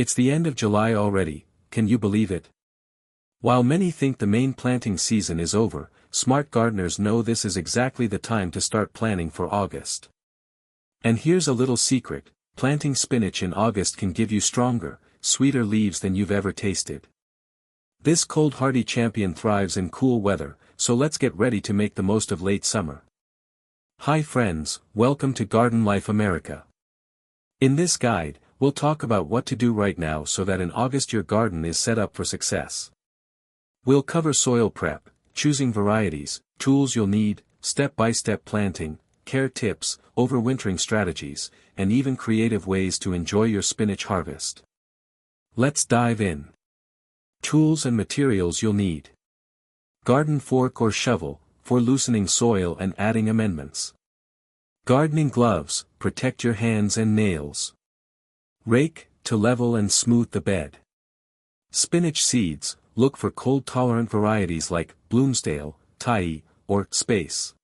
It's the end of July already, can you believe it? While many think the main planting season is over, smart gardeners know this is exactly the time to start planning for August. And here's a little secret, planting spinach in August can give you stronger, sweeter leaves than you've ever tasted. This cold-hardy champion thrives in cool weather, so let's get ready to make the most of late summer. Hi friends, welcome to Garden Life America. In this guide, we'll talk about what to do right now so that in August your garden is set up for success. We'll cover soil prep, choosing varieties, tools you'll need, step-by-step planting, care tips, overwintering strategies, and even creative ways to enjoy your spinach harvest. Let's dive in. Tools and materials you'll need. Garden fork or shovel, for loosening soil and adding amendments. Gardening gloves, protect your hands and nails. Rake, to level and smooth the bed. Spinach seeds, look for cold-tolerant varieties like Bloomsdale, Thai, or Space.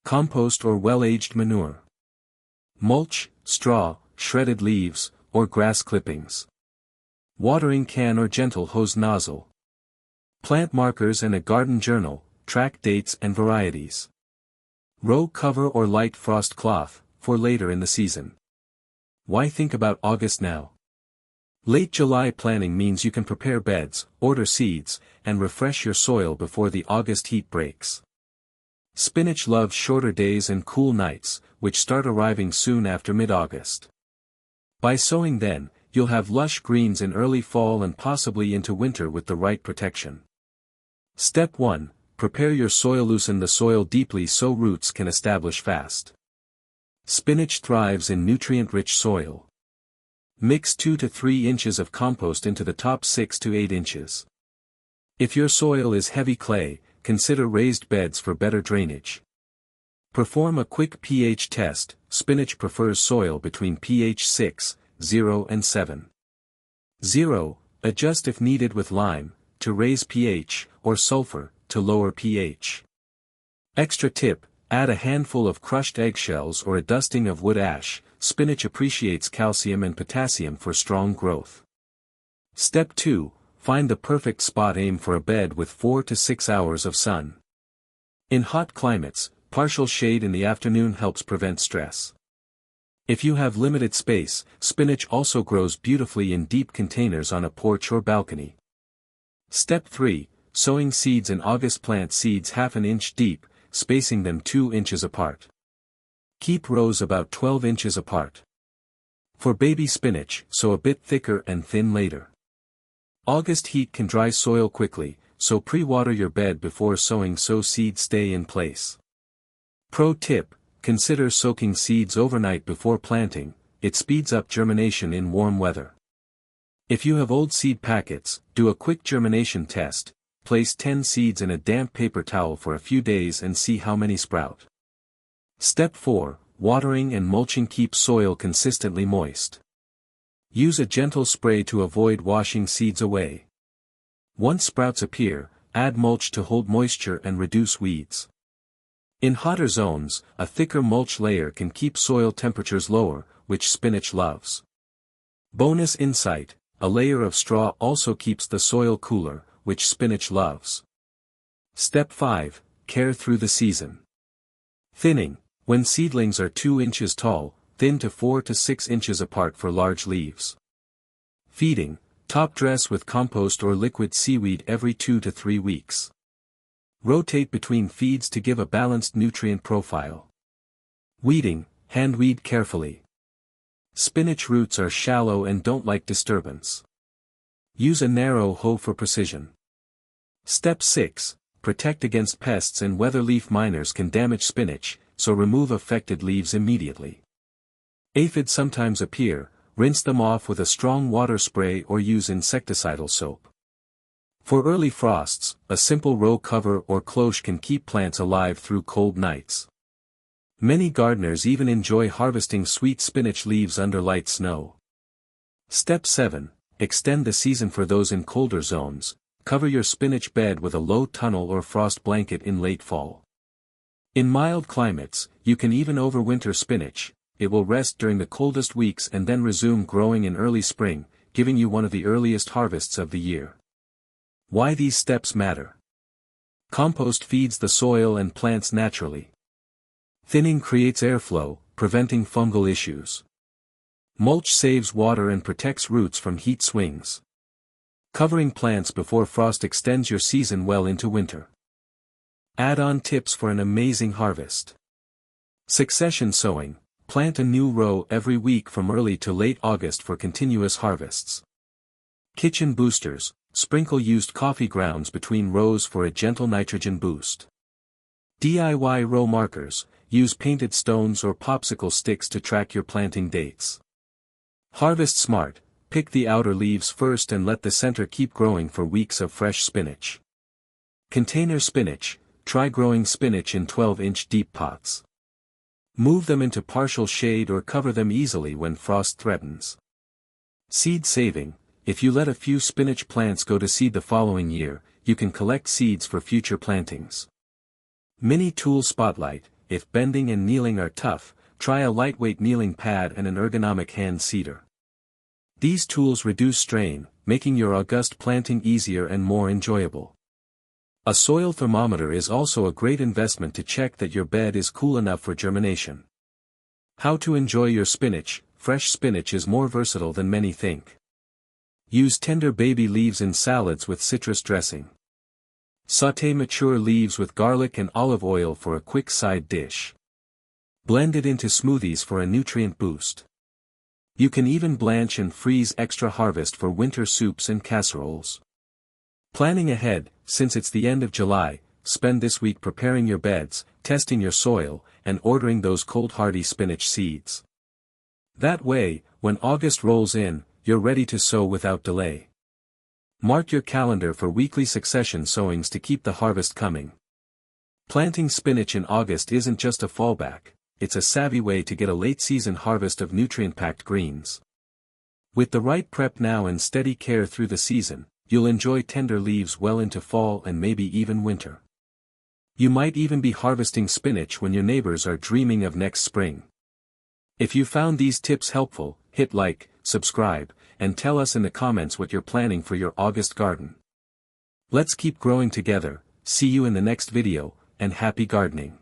Compost or well-aged manure. Mulch, straw, shredded leaves, or grass clippings. Watering can or gentle hose nozzle. Plant markers and a garden journal, track dates and varieties. Row cover or light frost cloth, for later in the season. Why think about August now? Late July planning means you can prepare beds, order seeds, and refresh your soil before the August heat breaks. Spinach loves shorter days and cool nights, which start arriving soon after mid-August. By sowing then, you'll have lush greens in early fall and possibly into winter with the right protection. Step 1. Prepare your soil. Loosen the soil deeply so roots can establish fast. Spinach thrives in nutrient-rich soil. Mix 2 to 3 inches of compost into the top 6 to 8 inches. If your soil is heavy clay, consider raised beds for better drainage. Perform a quick pH test. Spinach prefers soil between pH 6, 0 and 7. 0, adjust if needed with lime, to raise pH, or sulfur, to lower pH. Extra tip, add a handful of crushed eggshells or a dusting of wood ash. Spinach appreciates calcium and potassium for strong growth. Step 2, find the perfect spot. Aim for a bed with 4 to 6 hours of sun. In hot climates, partial shade in the afternoon helps prevent stress. If you have limited space, spinach also grows beautifully in deep containers on a porch or balcony. Step 3, sowing seeds in August. Plant seeds half an inch deep, spacing them 2 inches apart. Keep rows about 12 inches apart. For baby spinach, sow a bit thicker and thin later. August heat can dry soil quickly, so pre-water your bed before sowing so seeds stay in place. Pro tip, consider soaking seeds overnight before planting. It speeds up germination in warm weather. If you have old seed packets, do a quick germination test. Place 10 seeds in a damp paper towel for a few days and see how many sprout. Step 4, watering and mulching. Keep soil consistently moist. Use a gentle spray to avoid washing seeds away. Once sprouts appear, add mulch to hold moisture and reduce weeds. In hotter zones, a thicker mulch layer can keep soil temperatures lower, which spinach loves. Bonus insight, a layer of straw also keeps the soil cooler, which spinach loves. Step 5, care through the season. Thinning, when seedlings are 2 inches tall, thin to 4 to 6 inches apart for large leaves. Feeding, top dress with compost or liquid seaweed every 2 to 3 weeks. Rotate between feeds to give a balanced nutrient profile. Weeding, hand weed carefully. Spinach roots are shallow and don't like disturbance. Use a narrow hoe for precision. Step 6, protect against pests and weather. Leaf miners can damage spinach, so remove affected leaves immediately. Aphids sometimes appear, rinse them off with a strong water spray or use insecticidal soap. For early frosts, a simple row cover or cloche can keep plants alive through cold nights. Many gardeners even enjoy harvesting sweet spinach leaves under light snow. Step 7, extend the season. For those in colder zones, cover your spinach bed with a low tunnel or frost blanket in late fall. In mild climates, you can even overwinter spinach. It will rest during the coldest weeks and then resume growing in early spring. giving you one of the earliest harvests of the year. Why these steps matter. Compost feeds the soil and plants naturally. Thinning creates airflow, preventing fungal issues. Mulch saves water and protects roots from heat swings. Covering plants before frost extends your season well into winter. Add-on tips for an amazing harvest. Succession sowing. Plant a new row every week from early to late August for continuous harvests. Kitchen boosters. Sprinkle used coffee grounds between rows for a gentle nitrogen boost. DIY row markers. Use painted stones or popsicle sticks to track your planting dates. Harvest smart. Pick the outer leaves first and let the center keep growing for weeks of fresh spinach. Container spinach. Try growing spinach in 12-inch deep pots. Move them into partial shade or cover them easily when frost threatens. Seed saving. If you let a few spinach plants go to seed the following year, you can collect seeds for future plantings. Mini tool spotlight. If bending and kneeling are tough, try a lightweight kneeling pad and an ergonomic hand seeder. These tools reduce strain, making your August planting easier and more enjoyable. A soil thermometer is also a great investment to check that your bed is cool enough for germination. How to enjoy your spinach. Fresh spinach is more versatile than many think. Use tender baby leaves in salads with citrus dressing. Sauté mature leaves with garlic and olive oil for a quick side dish. Blend it into smoothies for a nutrient boost. You can even blanch and freeze extra harvest for winter soups and casseroles. Planning ahead. Since it's the end of July, spend this week preparing your beds, testing your soil, and ordering those cold-hardy spinach seeds. That way, when August rolls in, you're ready to sow without delay. Mark your calendar for weekly succession sowings to keep the harvest coming. Planting spinach in August isn't just a fallback, it's a savvy way to get a late-season harvest of nutrient-packed greens. With the right prep now and steady care through the season, you'll enjoy tender leaves well into fall and maybe even winter. You might even be harvesting spinach when your neighbors are dreaming of next spring. If you found these tips helpful, hit like, subscribe, and tell us in the comments what you're planning for your August garden. Let's keep growing together. See you in the next video, and happy gardening.